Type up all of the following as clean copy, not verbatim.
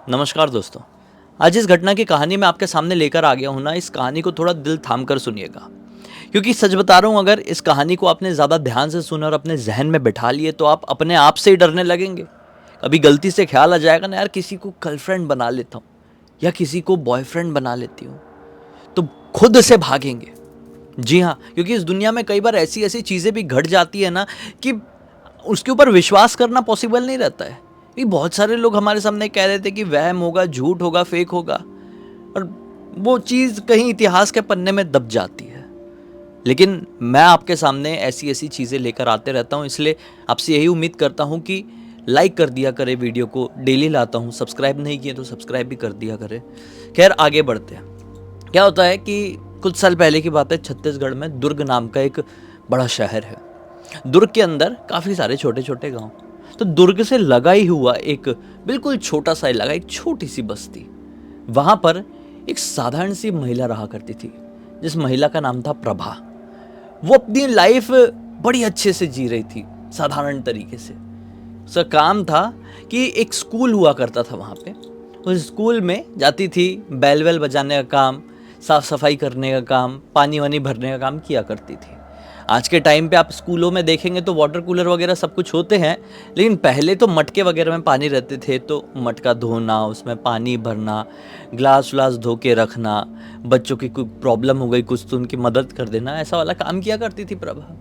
नमस्कार दोस्तों। आज इस घटना की कहानी मैं आपके सामने लेकर आ गया हूँ ना, इस कहानी को थोड़ा दिल थाम कर सुनिएगा। क्योंकि सच बता रहा हूँ, अगर इस कहानी को आपने ज़्यादा ध्यान से सुना और अपने जहन में बिठा लिए तो आप अपने आप से ही डरने लगेंगे। कभी गलती से ख्याल आ जाएगा ना, यार किसी को गर्लफ्रेंड बना लेता हूँ या किसी को बॉयफ्रेंड बना लेती हूँ, तो खुद से भागेंगे। जी हाँ, क्योंकि इस दुनिया में कई बार ऐसी ऐसी चीज़ें भी घट जाती है ना कि उसके ऊपर विश्वास करना पॉसिबल नहीं रहता है। ये बहुत सारे लोग हमारे सामने कह रहे थे कि वहम होगा, झूठ होगा, फेक होगा, और वो चीज़ कहीं इतिहास के पन्ने में दब जाती है। लेकिन मैं आपके सामने ऐसी ऐसी चीज़ें लेकर आते रहता हूँ, इसलिए आपसे यही उम्मीद करता हूँ कि लाइक कर दिया करें, वीडियो को डेली लाता हूँ। सब्सक्राइब नहीं किए तो सब्सक्राइब भी कर दिया करें। खैर, आगे बढ़ते हैं। क्या होता है कि कुछ साल पहले की बात है, छत्तीसगढ़ में दुर्ग नाम का एक बड़ा शहर है। दुर्ग के अंदर काफ़ी सारे छोटे छोटे गांव। तो दुर्ग से लगा ही हुआ एक बिल्कुल छोटा सा इलाका, एक छोटी सी बस्ती। वहाँ पर एक साधारण सी महिला रहा करती थी, जिस महिला का नाम था प्रभा। वो अपनी लाइफ बड़ी अच्छे से जी रही थी, साधारण तरीके से। उसका काम था कि एक स्कूल हुआ करता था वहाँ पे। उस स्कूल में जाती थी, बैल वैल बजाने का काम, साफ सफाई करने का काम, पानी वानी भरने का काम किया करती थी। आज के टाइम पे आप स्कूलों में देखेंगे तो वाटर कूलर वगैरह सब कुछ होते हैं, लेकिन पहले तो मटके वगैरह में पानी रहते थे, तो मटका धोना, उसमें पानी भरना, ग्लास व्लास धो के रखना, बच्चों की कोई प्रॉब्लम हो गई कुछ तो उनकी मदद कर देना, ऐसा वाला काम किया करती थी प्रभा।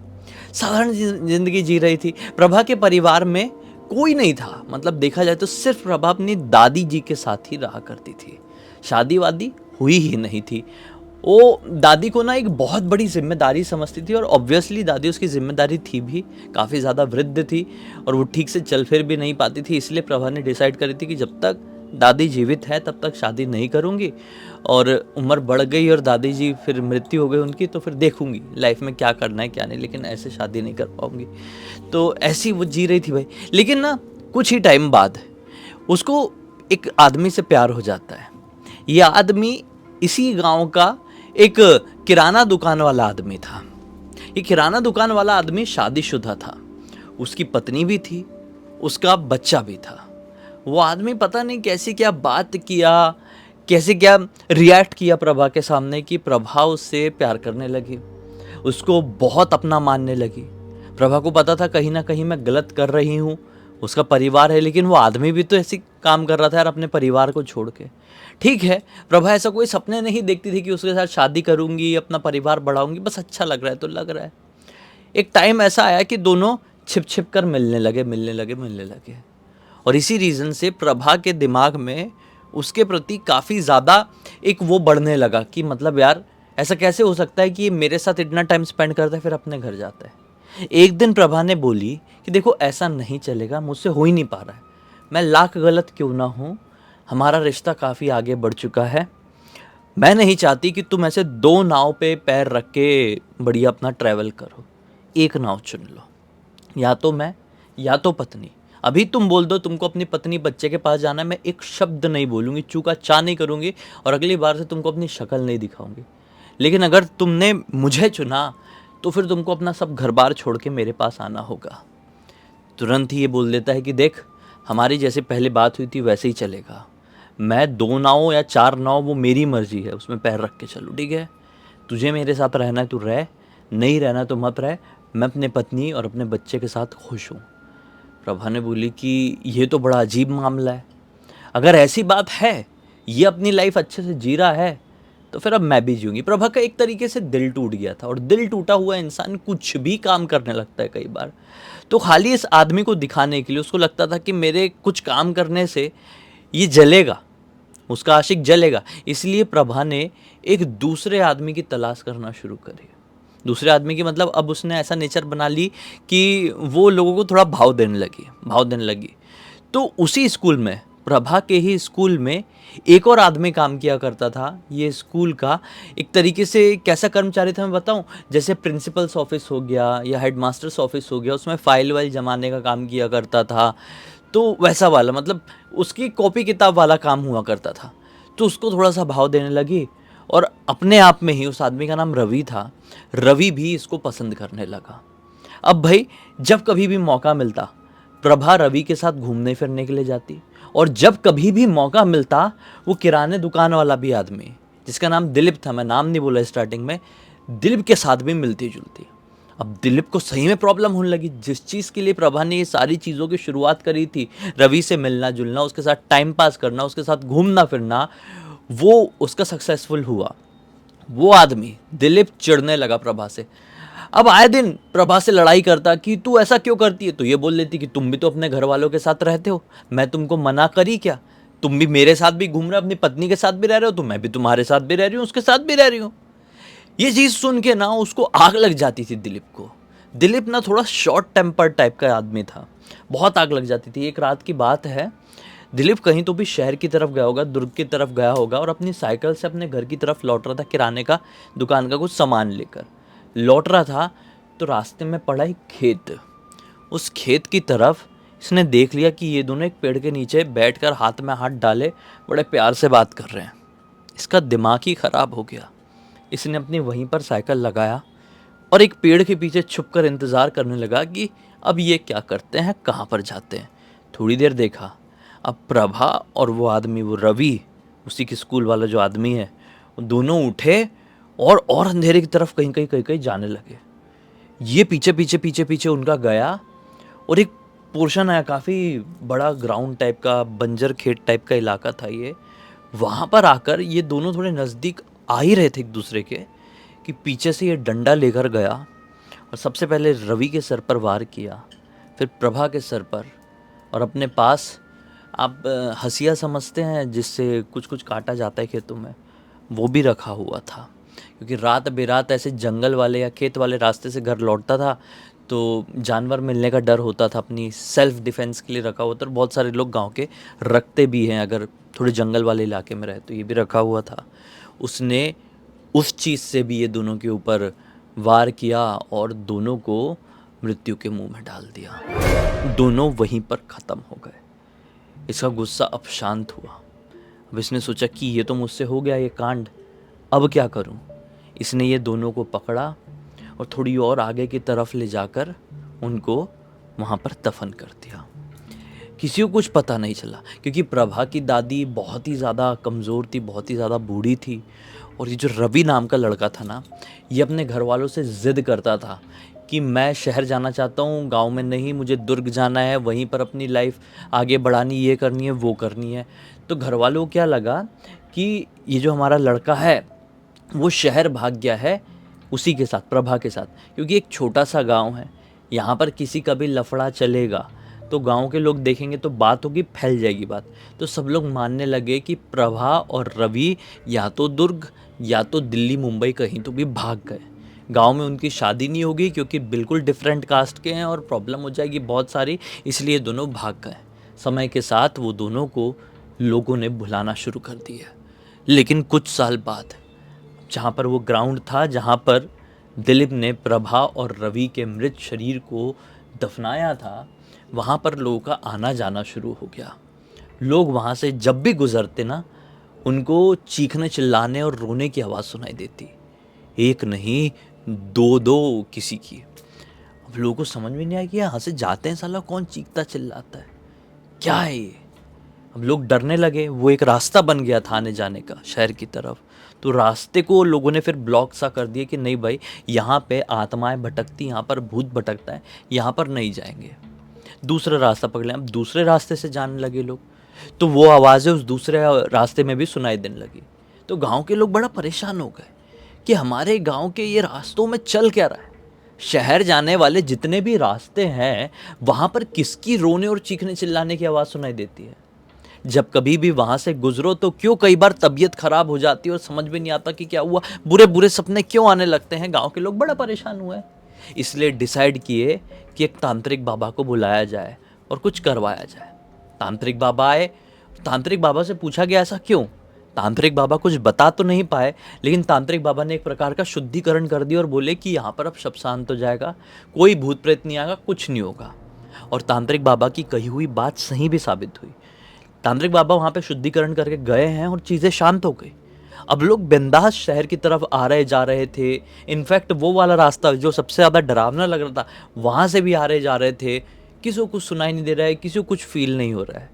साधारण जिंदगी जी रही थी। प्रभा के परिवार में कोई नहीं था, मतलब देखा जाए तो सिर्फ प्रभा अपनी दादी जी के साथ ही रहा करती थी। शादी वादी हुई ही नहीं थी। वो दादी को ना एक बहुत बड़ी जिम्मेदारी समझती थी, और ऑब्वियसली दादी उसकी जिम्मेदारी थी भी, काफ़ी ज़्यादा वृद्ध थी और वो ठीक से चल फिर भी नहीं पाती थी। इसलिए प्रभा ने डिसाइड करी थी कि जब तक दादी जीवित है तब तक शादी नहीं करूँगी, और उम्र बढ़ गई और दादी जी फिर मृत्यु हो गई उनकी, तो फिर देखूंगी लाइफ में क्या करना है क्या नहीं, लेकिन ऐसे शादी नहीं कर पाऊंगी। तो ऐसी वो जी रही थी भाई। लेकिन ना, कुछ ही टाइम बाद उसको एक आदमी से प्यार हो जाता है। ये आदमी इसी गांव का एक किराना दुकान वाला आदमी था। ये किराना दुकान वाला आदमी शादीशुदा था, उसकी पत्नी भी थी, उसका बच्चा भी था। वो आदमी पता नहीं कैसे क्या बात किया, कैसे क्या रिएक्ट किया प्रभा के सामने, कि प्रभा उससे प्यार करने लगी, उसको बहुत अपना मानने लगी। प्रभा को पता था कहीं ना कहीं मैं गलत कर रही हूँ, उसका परिवार है, लेकिन वो आदमी भी तो ऐसी काम कर रहा था यार, अपने परिवार को छोड़ के। ठीक है, प्रभा ऐसा कोई सपने नहीं देखती थी कि उसके साथ शादी करूंगी, अपना परिवार बढ़ाऊंगी, बस अच्छा लग रहा है तो लग रहा है। एक टाइम ऐसा आया कि दोनों छिप छिप कर मिलने लगे। और इसी रीज़न से प्रभा के दिमाग में उसके प्रति काफ़ी ज़्यादा एक वो बढ़ने लगा कि मतलब यार, ऐसा कैसे हो सकता है कि ये मेरे साथ इतना टाइम स्पेंड करता है फिर अपने घर जाता है। एक दिन प्रभा ने बोली कि देखो, ऐसा नहीं चलेगा, मुझसे हो ही नहीं पा रहा है, मैं लाख गलत क्यों ना हूँ, हमारा रिश्ता काफ़ी आगे बढ़ चुका है, मैं नहीं चाहती कि तुम ऐसे दो नाव पे पैर रख के बढ़िया अपना ट्रैवल करो। एक नाव चुन लो, या तो मैं या तो पत्नी। अभी तुम बोल दो तुमको अपनी पत्नी बच्चे के पास जाना है, मैं एक शब्द नहीं बोलूँगी, चूका चा नहीं करूँगी, और अगली बार से तुमको अपनी शक्ल नहीं दिखाऊंगी। लेकिन अगर तुमने मुझे चुना तो फिर तुमको अपना सब घर बार छोड़ के मेरे पास आना होगा। तुरंत ही ये बोल देता है कि देख, हमारी जैसे पहले बात हुई थी वैसे ही चलेगा, मैं दो नाव या चार नाव वो मेरी मर्जी है, उसमें पैर रख के चलो, ठीक है। तुझे मेरे साथ रहना है तो रह, नहीं रहना तो मत रह, मैं अपने पत्नी और अपने बच्चे के साथ खुश हूँ। प्रभा ने बोली कि ये तो बड़ा अजीब मामला है, अगर ऐसी बात है, ये अपनी लाइफ अच्छे से जी रहा है, तो फिर अब मैं भी जीऊँगी। प्रभा का एक तरीके से दिल टूट गया था, और दिल टूटा हुआ इंसान कुछ भी काम करने लगता है कई बार। तो खाली इस आदमी को दिखाने के लिए उसको लगता था कि मेरे कुछ काम करने से ये जलेगा, उसका आशिक जलेगा। इसलिए प्रभा ने एक दूसरे आदमी की तलाश करना शुरू करी। दूसरे आदमी की मतलब अब उसने ऐसा नेचर बना ली कि वो लोगों को थोड़ा भाव देने लगी। तो उसी स्कूल में, प्रभा के ही स्कूल में, एक और आदमी काम किया करता था। ये स्कूल का एक तरीके से कैसा कर्मचारी था मैं बताऊं, जैसे प्रिंसिपल्स ऑफिस हो गया या हेडमास्टर्स ऑफिस हो गया, उसमें फाइल वाइल जमाने का काम किया करता था। तो वैसा वाला, मतलब उसकी कॉपी किताब वाला काम हुआ करता था। तो उसको थोड़ा सा भाव देने लगी, और अपने आप में ही, उस आदमी का नाम रवि था, रवि भी इसको पसंद करने लगा। अब भाई, जब कभी भी मौका मिलता, प्रभा रवि के साथ घूमने फिरने के लिए जाती, और जब कभी भी मौका मिलता वो किराने दुकान वाला भी आदमी जिसका नाम दिलीप था, मैं नाम नहीं बोला स्टार्टिंग में, दिलीप के साथ भी मिलती जुलती। अब दिलीप को सही में प्रॉब्लम होने लगी। जिस चीज़ के लिए प्रभा ने ये सारी चीज़ों की शुरुआत करी थी, रवि से मिलना जुलना, उसके साथ टाइम पास करना, उसके साथ घूमना फिरना, वो उसका सक्सेसफुल हुआ। वो आदमी दिलीप चिढ़ने लगा प्रभा से। अब आए दिन प्रभा से लड़ाई करता कि तू ऐसा क्यों करती है। तो ये बोल लेती कि तुम भी तो अपने घर वालों के साथ रहते हो, मैं तुमको मना करी क्या? तुम भी मेरे साथ भी घूम रहे हो, अपनी पत्नी के साथ भी रह रहे हो, तो मैं भी तुम्हारे साथ भी रह रही हूँ, उसके साथ भी रह रही हूँ। ये चीज़ सुन के ना उसको आग लग जाती थी दिलीप को। दिलीप ना थोड़ा शॉर्ट टेम्पर टाइप का आदमी था, बहुत आग लग जाती थी। एक रात की बात है, दिलीप कहीं तो भी शहर की तरफ गया होगा, दुर्ग की तरफ गया होगा और अपनी साइकिल से अपने घर की तरफ लौट रहा था, किराने का दुकान का कुछ सामान लेकर लौट रहा था। तो रास्ते में पड़ा एक खेत। उस खेत की तरफ इसने देख लिया कि ये दोनों एक पेड़ के नीचे बैठकर हाथ में हाथ डाले बड़े प्यार से बात कर रहे हैं। इसका दिमाग ही ख़राब हो गया। इसने अपनी वहीं पर साइकिल लगाया और एक पेड़ के पीछे छुपकर इंतज़ार करने लगा कि अब ये क्या करते हैं, कहाँ पर जाते हैं। थोड़ी देर देखा, अब प्रभा और वो आदमी, वो रवि, उसी के स्कूल वाला जो आदमी है, वो दोनों उठे और अंधेरे की तरफ कहीं जाने लगे। ये पीछे पीछे पीछे पीछे उनका गया और एक पोर्शन आया, काफ़ी बड़ा ग्राउंड टाइप का, बंजर खेत टाइप का इलाका था ये। वहाँ पर आकर ये दोनों थोड़े नज़दीक आ ही रहे थे एक दूसरे के कि पीछे से ये डंडा लेकर गया और सबसे पहले रवि के सर पर वार किया, फिर प्रभा के सर पर, और अपने पास, आप हंसिया समझते हैं जिससे कुछ कुछ काटा जाता है खेतों में, वो भी रखा हुआ था। क्योंकि रात बेरात ऐसे जंगल वाले या खेत वाले रास्ते से घर लौटता था तो जानवर मिलने का डर होता था, अपनी सेल्फ डिफेंस के लिए रखा हुआ था। और बहुत सारे लोग गांव के रखते भी हैं, अगर थोड़े जंगल वाले इलाके में रहे तो ये भी रखा हुआ था। उसने उस चीज़ से भी ये दोनों के ऊपर वार किया और दोनों को मृत्यु के मुंह में डाल दिया। दोनों वहीं पर ख़त्म हो गए। इसका गुस्सा अब शांत हुआ। अब इसने सोचा कि ये तो मुझसे हो गया ये कांड, अब क्या करूं। इसने ये दोनों को पकड़ा और थोड़ी और आगे की तरफ ले जाकर उनको वहाँ पर दफन कर दिया। किसी को कुछ पता नहीं चला क्योंकि प्रभा की दादी बहुत ही ज़्यादा कमज़ोर थी, बहुत ही ज़्यादा बूढ़ी थी। और ये जो रवि नाम का लड़का था ना, ये अपने घर वालों से ज़िद करता था कि मैं शहर जाना चाहता हूँ, गांव में नहीं, मुझे दुर्ग जाना है, वहीं पर अपनी लाइफ आगे बढ़ानी, ये करनी है, वो करनी है। तो घर वालों को क्या लगा कि ये जो हमारा लड़का है वो शहर भाग गया है उसी के साथ, प्रभा के साथ, क्योंकि एक छोटा सा गांव है, यहाँ पर किसी का भी लफड़ा चलेगा तो गांव के लोग देखेंगे तो बात होगी, फैल जाएगी बात। तो सब लोग मानने लगे कि प्रभा और रवि या तो दुर्ग या तो दिल्ली मुंबई कहीं तो भी भाग गए। गांव में उनकी शादी नहीं होगी क्योंकि बिल्कुल डिफरेंट कास्ट के हैं और प्रॉब्लम हो जाएगी बहुत सारी, इसलिए दोनों भाग गए। समय के साथ वो दोनों को लोगों ने भुलाना शुरू कर दिया। लेकिन कुछ साल बाद जहाँ पर वो ग्राउंड था जहाँ पर दिलीप ने प्रभा और रवि के मृत शरीर को दफनाया था, वहाँ पर लोगों का आना जाना शुरू हो गया। लोग वहाँ से जब भी गुजरते ना, उनको चीखने चिल्लाने और रोने की आवाज़ सुनाई देती, एक नहीं दो दो किसी की। अब लोगों को समझ में नहीं आया कि यहाँ से जाते हैं साला कौन चीखता चिल्लाता है, क्या है ये। अब लोग डरने लगे। वो एक रास्ता बन गया था आने जाने का शहर की तरफ, तो रास्ते को लोगों ने फिर ब्लॉक सा कर दिया कि नहीं भाई, यहाँ पे आत्माएं भटकती, यहाँ पर भूत भटकता है, यहाँ पर नहीं जाएंगे, दूसरा रास्ता पकड़ लें। अब दूसरे रास्ते से जाने लगे लोग, तो वो आवाज़ें उस दूसरे रास्ते में भी सुनाई देने लगी। तो गांव के लोग बड़ा परेशान हो गए कि हमारे गांव के ये रास्तों में चल क्या रहा है। शहर जाने वाले जितने भी रास्ते हैं वहाँ पर किसकी रोने और चीखने चिल्लाने की आवाज़ सुनाई देती है। जब कभी भी वहाँ से गुजरो तो क्यों कई बार तबीयत खराब हो जाती है और समझ में नहीं आता कि क्या हुआ, बुरे बुरे सपने क्यों आने लगते हैं। गांव के लोग बड़ा परेशान हुए, इसलिए डिसाइड किए कि एक तांत्रिक बाबा को बुलाया जाए और कुछ करवाया जाए। तांत्रिक बाबा आए। तांत्रिक बाबा से पूछा गया ऐसा क्यों। तांत्रिक बाबा कुछ बता तो नहीं पाए, लेकिन तांत्रिक बाबा ने एक प्रकार का शुद्धिकरण कर दिया और बोले कि यहाँ पर अब सब शांत हो जाएगा, कोई भूत प्रेत नहीं आएगा, कुछ नहीं होगा। और तांत्रिक बाबा की कही हुई बात सही भी साबित हुई। तांत्रिक बाबा वहाँ पे शुद्धिकरण करके गए हैं और चीज़ें शांत हो गई। अब लोग बिंदास शहर की तरफ आ रहे जा रहे थे। इनफैक्ट वो वाला रास्ता जो सबसे ज़्यादा डरावना लग रहा था, वहाँ से भी आ रहे जा रहे थे। किसी को कुछ सुनाई नहीं दे रहा है, किसी को कुछ फील नहीं हो रहा है।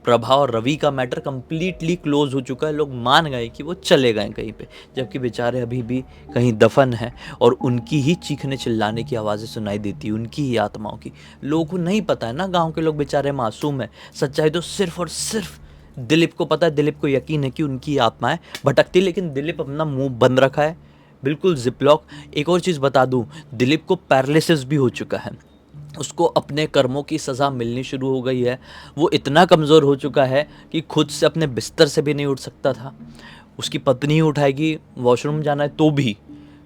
प्रभा और रवि का मैटर कंप्लीटली क्लोज हो चुका है, लोग मान गए कि वो चले गए कहीं पे, जबकि बेचारे अभी भी कहीं दफन है और उनकी ही चीखने चिल्लाने की आवाज़ें सुनाई देती है, उनकी ही आत्माओं की। लोगों को नहीं पता है ना, गाँव के लोग बेचारे मासूम है, सच्चाई तो सिर्फ और सिर्फ दिलीप को पता है। दिलीप को यकीन है कि उनकी आत्माएं भटकती, लेकिन दिलीप अपना मुंह बंद रखा है, बिल्कुल जिपलॉक। एक और चीज़ बता दूं, दिलीप को पैरालिसिस भी हो चुका है, उसको अपने कर्मों की सज़ा मिलनी शुरू हो गई है। वो इतना कमज़ोर हो चुका है कि खुद से अपने बिस्तर से भी नहीं उठ सकता था। उसकी पत्नी ही उठाएगी, वॉशरूम जाना है तो भी,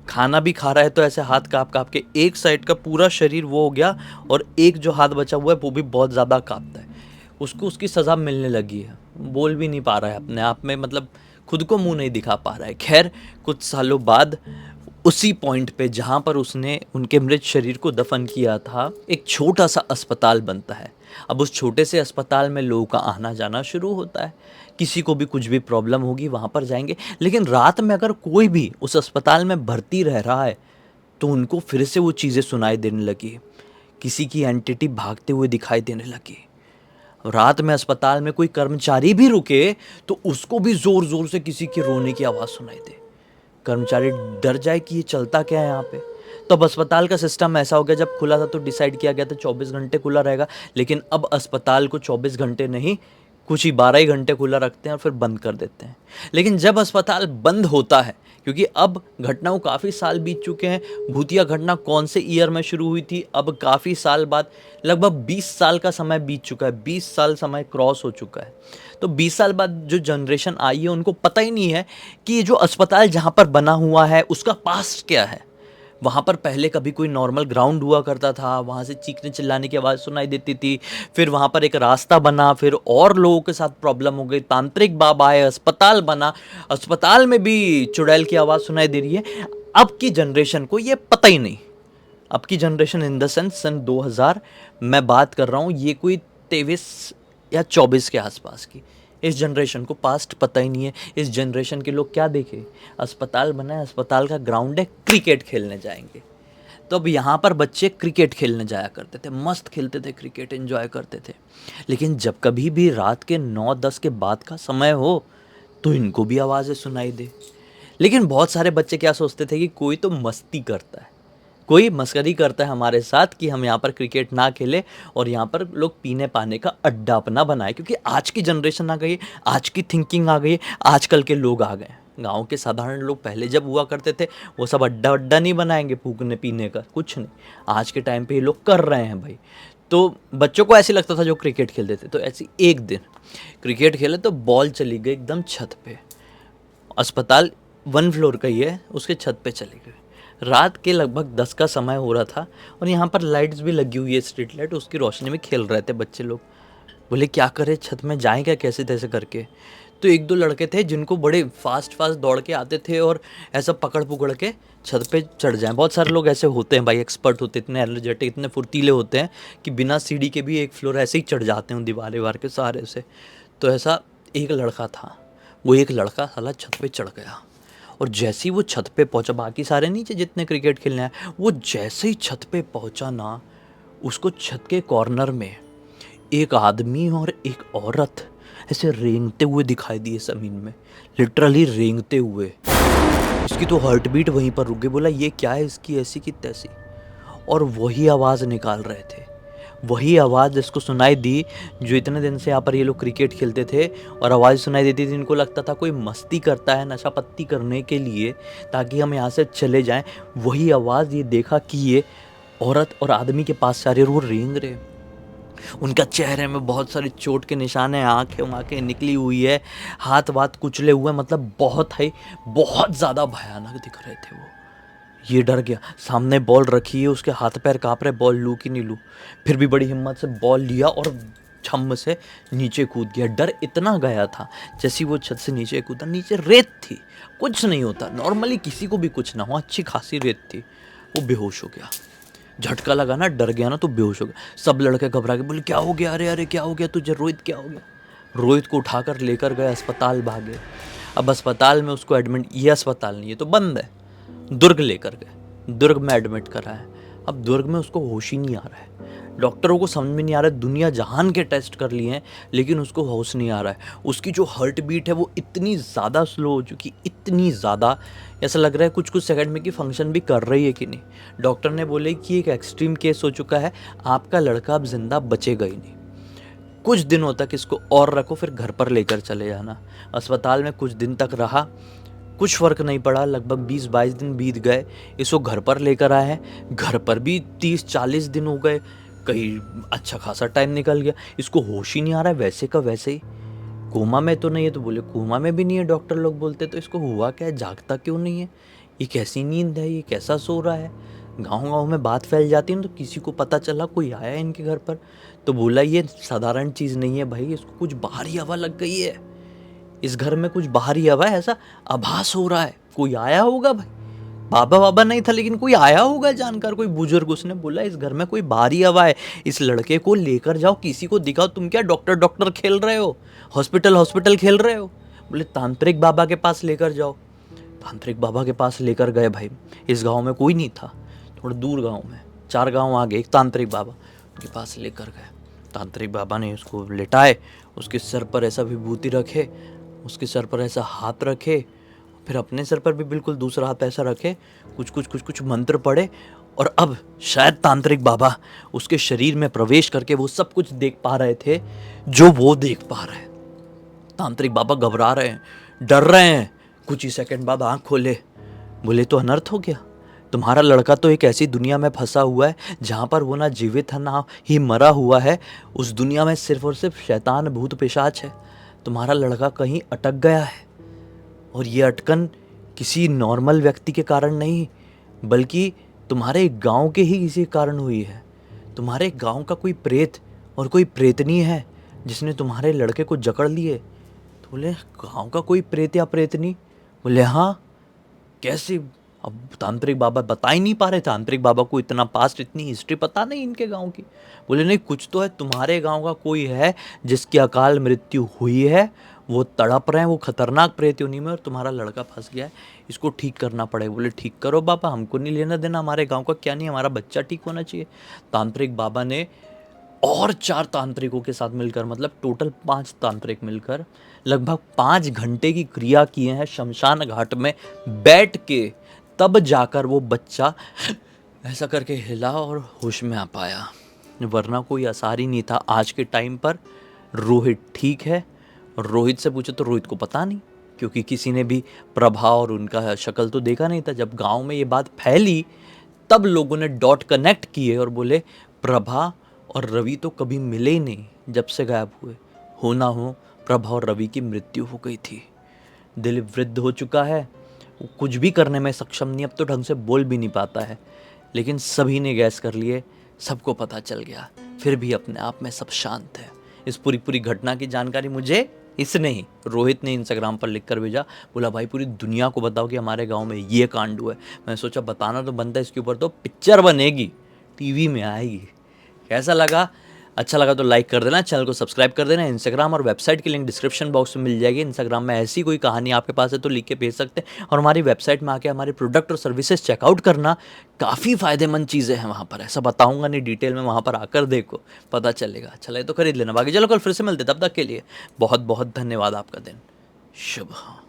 खाना भी खा रहा है तो ऐसे हाथ काँप काँप के, एक साइड का पूरा शरीर वो हो गया और एक जो हाथ बचा हुआ है वो भी बहुत ज़्यादा काँपता है। उसको उसकी सज़ा मिलने लगी है, बोल भी नहीं पा रहा है अपने आप में, मतलब खुद को मुंह नहीं दिखा पा रहा है। खैर, कुछ सालों बाद उसी पॉइंट पे जहाँ पर उसने उनके मृत शरीर को दफन किया था, एक छोटा सा अस्पताल बनता है। अब उस छोटे से अस्पताल में लोगों का आना जाना शुरू होता है, किसी को भी कुछ भी प्रॉब्लम होगी वहाँ पर जाएंगे। लेकिन रात में अगर कोई भी उस अस्पताल में भर्ती रह रहा है तो उनको फिर से वो चीज़ें सुनाई देने लगी, किसी की एंटिटी भागते हुए दिखाई देने लगी। रात में अस्पताल में कोई कर्मचारी भी रुके तो उसको भी जोर जोर से किसी के रोने की आवाज़ सुनाई दे। कर्मचारी डर जाए कि ये चलता क्या है यहाँ पे। तो अब अस्पताल का सिस्टम ऐसा हो गया, जब खुला था तो डिसाइड किया गया था 24 घंटे खुला रहेगा, लेकिन अब अस्पताल को 24 घंटे नहीं, कुछ ही 12 ही घंटे खुला रखते हैं और फिर बंद कर देते हैं। लेकिन जब अस्पताल बंद होता है, क्योंकि अब घटनाओं काफ़ी साल बीत चुके हैं, भूतिया घटना कौन से ईयर में शुरू हुई थी, अब काफ़ी साल बाद, लगभग 20 साल का समय बीत चुका है, 20 साल समय क्रॉस हो चुका है। तो 20 साल बाद जो जनरेशन आई है उनको पता ही नहीं है कि ये जो अस्पताल जहाँ पर बना हुआ है उसका पास्ट क्या है। वहाँ पर पहले कभी कोई नॉर्मल ग्राउंड हुआ करता था, वहाँ से चीखने चिल्लाने की आवाज़ सुनाई देती थी, फिर वहाँ पर एक रास्ता बना, फिर और लोगों के साथ प्रॉब्लम हो गई, तांत्रिक बाबा आए, अस्पताल बना, अस्पताल में भी चुड़ैल की आवाज़ सुनाई दे रही है। अब की जनरेशन को ये पता ही नहीं, अब की जनरेशन इन द सेंस सन 2000 मैं बात कर रहा हूँ, ये कोई 23 या 24 के आसपास की, इस जनरेशन को पास्ट पता ही नहीं है। इस जनरेशन के लोग क्या देखे, अस्पताल बना है, अस्पताल का ग्राउंड है, क्रिकेट खेलने जाएंगे। तो अब यहाँ पर बच्चे क्रिकेट खेलने जाया करते थे, मस्त खेलते थे क्रिकेट, एंजॉय करते थे। लेकिन जब कभी भी रात के 9-10 के बाद का समय हो तो इनको भी आवाज़ें सुनाई दे। लेकिन बहुत सारे बच्चे क्या सोचते थे कि कोई तो मस्ती करता है, कोई मस्करी करता है हमारे साथ कि हम यहाँ पर क्रिकेट ना खेले और यहाँ पर लोग पीने पाने का अड्डा अपना बनाए, क्योंकि आज की जनरेशन आ गई, आज की थिंकिंग आ गई, आजकल के लोग आ गए। गांव के साधारण लोग पहले जब हुआ करते थे वो सब अड्डा अड्डा नहीं बनाएंगे फूकने पीने का, कुछ नहीं। आज के टाइम पे ये लोग कर रहे हैं भाई। तो बच्चों को ऐसे लगता था जो क्रिकेट खेलते थे। तो ऐसी एक दिन क्रिकेट खेले तो बॉल चली गई एकदम छत पे, अस्पताल 1 फ्लोर का ही है, उसके छत पे चली गई। रात के लगभग 10 का समय हो रहा था और यहाँ पर लाइट्स भी लगी हुई है, स्ट्रीट लाइट, उसकी रोशनी में खेल रहे थे बच्चे लोग। बोले क्या करें, छत में जाएं क्या कैसे तैसे करके। तो 1-2 लड़के थे जिनको बड़े फास्ट दौड़ के आते थे और ऐसा पकड़ पुकड़ के छत पे चढ़ जाएं। बहुत सारे लोग ऐसे होते हैं भाई, एक्सपर्ट होते हैं, इतने एनर्जेटिक, इतने फुर्तीले होते हैं कि बिना सीढ़ी के भी 1 फ्लोर ऐसे ही चढ़ जाते हैं दीवार वार के सहारे से। तो ऐसा एक लड़का था, वो एक लड़का साला छत पे चढ़ गया और जैसे ही वो छत पे पहुंचा, बाकी सारे नीचे जितने क्रिकेट खेलने आए, वो जैसे ही छत पे पहुंचा ना, उसको छत के कॉर्नर में एक आदमी और एक औरत ऐसे रेंगते हुए दिखाई दिए ज़मीन में, लिटरली रेंगते हुए। इसकी तो हार्ट बीट वहीं पर रुक गई। बोला ये क्या है, इसकी ऐसी की तैसी। और वही आवाज़ निकाल रहे थे, वही आवाज़ जिसको सुनाई दी, जो इतने दिन से यहाँ पर ये लोग क्रिकेट खेलते थे और आवाज़ सुनाई देती थी, इनको लगता था कोई मस्ती करता है नशा पत्ती करने के लिए ताकि हम यहाँ से चले जाएं। वही आवाज़ ये देखा कि ये औरत और आदमी के पास सारे वो रेंग रहे, उनका चेहरे में बहुत सारे चोट के निशान हैं, आँखें निकली हुई है, हाथ वाथ कुचले हुए, मतलब बहुत ज़्यादा भयानक दिख रहे थे वो। ये डर गया, सामने बॉल रखी है, उसके हाथ पैर काँप रहे, बॉल लूँ कि नहीं लूँ। फिर भी बड़ी हिम्मत से बॉल लिया और छम से नीचे कूद गया। डर इतना गया था, जैसी वो छत से नीचे कूदा, नीचे रेत थी, कुछ नहीं होता, नॉर्मली किसी को भी कुछ ना हो, अच्छी खासी रेत थी। वो बेहोश हो गया, झटका लगा ना, डर गया ना तो बेहोश हो गया। सब लड़के घबरा के बोले क्या हो गया, अरे अरे क्या हो गया तुझे, रोहित क्या हो गया। रोहित को उठाकर लेकर गए अस्पताल, भागे। अब अस्पताल में उसको एडमिट, ये अस्पताल नहीं, ये तो बंद है, दुर्ग लेकर गए, दुर्ग में एडमिट करा है। अब दुर्ग में उसको होश ही नहीं आ रहा है, डॉक्टरों को समझ में नहीं आ रहा है, दुनिया जहान के टेस्ट कर लिए हैं लेकिन उसको होश नहीं आ रहा है। उसकी जो हार्ट बीट है वो इतनी ज़्यादा स्लो हो चुकी, इतनी ज़्यादा, ऐसा लग रहा है कुछ कुछ सेकंड में कि फंक्शन भी कर रही है कि नहीं। डॉक्टर ने बोले कि एक एक्सट्रीम केस हो चुका है, आपका लड़का अब जिंदा बचेगा ही नहीं, कुछ दिनों तक इसको और रखो, फिर घर पर लेकर चले जाना। अस्पताल में कुछ दिन तक रहा, कुछ फ़र्क नहीं पड़ा, लगभग 20-22 दिन बीत गए, इसको घर पर लेकर आए हैं, घर पर भी 30-40 दिन हो गए, कहीं अच्छा खासा टाइम निकल गया, इसको होश ही नहीं आ रहा है, वैसे का वैसे ही। कोमा में तो नहीं है, तो बोले कोमा में भी नहीं है, डॉक्टर लोग बोलते, तो इसको हुआ क्या है, जागता क्यों नहीं है, ये कैसी नींद है, ये कैसा सो रहा है। गाँव-गाँव में बात फैल जाती है ना, तो किसी को पता चला कोई आया है इनके घर पर, तो बोला ये साधारण चीज़ नहीं है भाई, इसको कुछ बाहरी हवा लग गई है, इस घर में कुछ बाहरी हवा है, ऐसा आभास हो रहा है, कोई आया होगा भाई। बाबा बाबा नहीं था लेकिन कोई आया होगा जानकार, कोई बुजुर्ग, उसने बोला इस घर में कोई बाहरी हवा है, इस लड़के को लेकर जाओ, किसी को दिखाओ, तुम क्या डॉक्टर डॉक्टर खेल रहे हो, हॉस्पिटल हॉस्पिटल खेल रहे हो। बोले तांत्रिक बाबा के पास लेकर जाओ। तांत्रिक बाबा के पास लेकर गए भाई, इस गांव में कोई नहीं था, थोड़ा दूर गांव में, 4 गांव आगे एक तांत्रिक बाबा, उनके पास लेकर गए। तांत्रिक बाबा ने उसको लिटाए, उसके सर पर ऐसा विभूति रखे, उसके सर पर ऐसा हाथ रखे, फिर अपने सर पर भी बिल्कुल दूसरा हाथ ऐसा रखे, कुछ मंत्र पढ़े, और अब शायद तांत्रिक बाबा उसके शरीर में प्रवेश करके वो सब कुछ देख पा रहे थे जो वो देख पा रहे हैं। तांत्रिक बाबा घबरा रहे हैं, डर रहे हैं, कुछ ही सेकंड बाद आंख खोले, बोले तो अनर्थ हो गया, तुम्हारा लड़का तो एक ऐसी दुनिया में फंसा हुआ है जहाँ पर वो ना जीवित है ना ही मरा हुआ है, उस दुनिया में सिर्फ और सिर्फ शैतान भूत पिशाच है, तुम्हारा लड़का कहीं अटक गया है, और ये अटकन किसी नॉर्मल व्यक्ति के कारण नहीं, बल्कि तुम्हारे गांव के ही किसी कारण हुई है। तुम्हारे गांव का कोई प्रेत और कोई प्रेतनी है जिसने तुम्हारे लड़के को जकड़ लिए। तो बोले गांव का कोई प्रेत या प्रेतनी? बोले हाँ। कैसे? अब तांत्रिक बाबा बता ही नहीं पा रहे, तांत्रिक बाबा को इतना पास्ट, इतनी हिस्ट्री पता नहीं इनके गांव की। बोले नहीं, कुछ तो है, तुम्हारे गांव का कोई है जिसकी अकाल मृत्यु हुई है, वो तड़प रहे हैं, वो खतरनाक प्रेत योनि में, और तुम्हारा लड़का फंस गया है, इसको ठीक करना पड़ेगा। बोले ठीक करो बाबा, हमको नहीं लेना देना, हमारे गांव का क्या नहीं, हमारा बच्चा ठीक होना चाहिए। तांत्रिक बाबा ने और 4 तांत्रिकों के साथ मिलकर, मतलब टोटल 5 तांत्रिक मिलकर लगभग 5 घंटे की क्रिया किए हैं शमशान घाट में बैठ के, तब जाकर वो बच्चा ऐसा करके हिला और होश में आ पाया, वरना कोई असर ही नहीं था। आज के टाइम पर रोहित ठीक है, और रोहित से पूछे तो रोहित को पता नहीं, क्योंकि किसी ने भी प्रभा और उनका शक्ल तो देखा नहीं था। जब गांव में ये बात फैली तब लोगों ने डॉट कनेक्ट किए और बोले प्रभा और रवि तो कभी मिले ही नहीं जब से गायब हुए, हो ना हो प्रभा और रवि की मृत्यु हो गई थी। दिलीप वृद्ध हो चुका है, वो कुछ भी करने में सक्षम नहीं, अब तो ढंग से बोल भी नहीं पाता है, लेकिन सभी ने गैस कर लिए, सबको पता चल गया, फिर भी अपने आप में सब शांत है। इस पूरी घटना की जानकारी मुझे इसने ही, रोहित ने इंस्टाग्राम पर लिख कर भेजा, बोला भाई पूरी दुनिया को बताओ कि हमारे गांव में ये कांड हुआ है। मैं सोचा बताना तो बनता है, इसके ऊपर तो पिक्चर बनेगी, टीवी में आएगी। कैसा लगा? अच्छा लगा तो लाइक कर देना, चैनल को सब्सक्राइब कर देना। इंस्टाग्राम और वेबसाइट की लिंक डिस्क्रिप्शन बॉक्स में मिल जाएगी। इंस्टाग्राम में ऐसी कोई कहानी आपके पास है तो लिख के भेज सकते हैं, और हमारी वेबसाइट में आके हमारे प्रोडक्ट और सर्विसेज चेकआउट करना, काफ़ी फ़ायदेमंद चीज़ें हैं वहाँ पर। ऐसा बताऊंगा नहीं डिटेल में, वहाँ पर आकर देखो पता चलेगा। अच्छा लगे तो खरीद लेना, बाकी चलो कल फिर से मिलते, तब तक के लिए बहुत बहुत धन्यवाद। आपका दिन शुभ हो।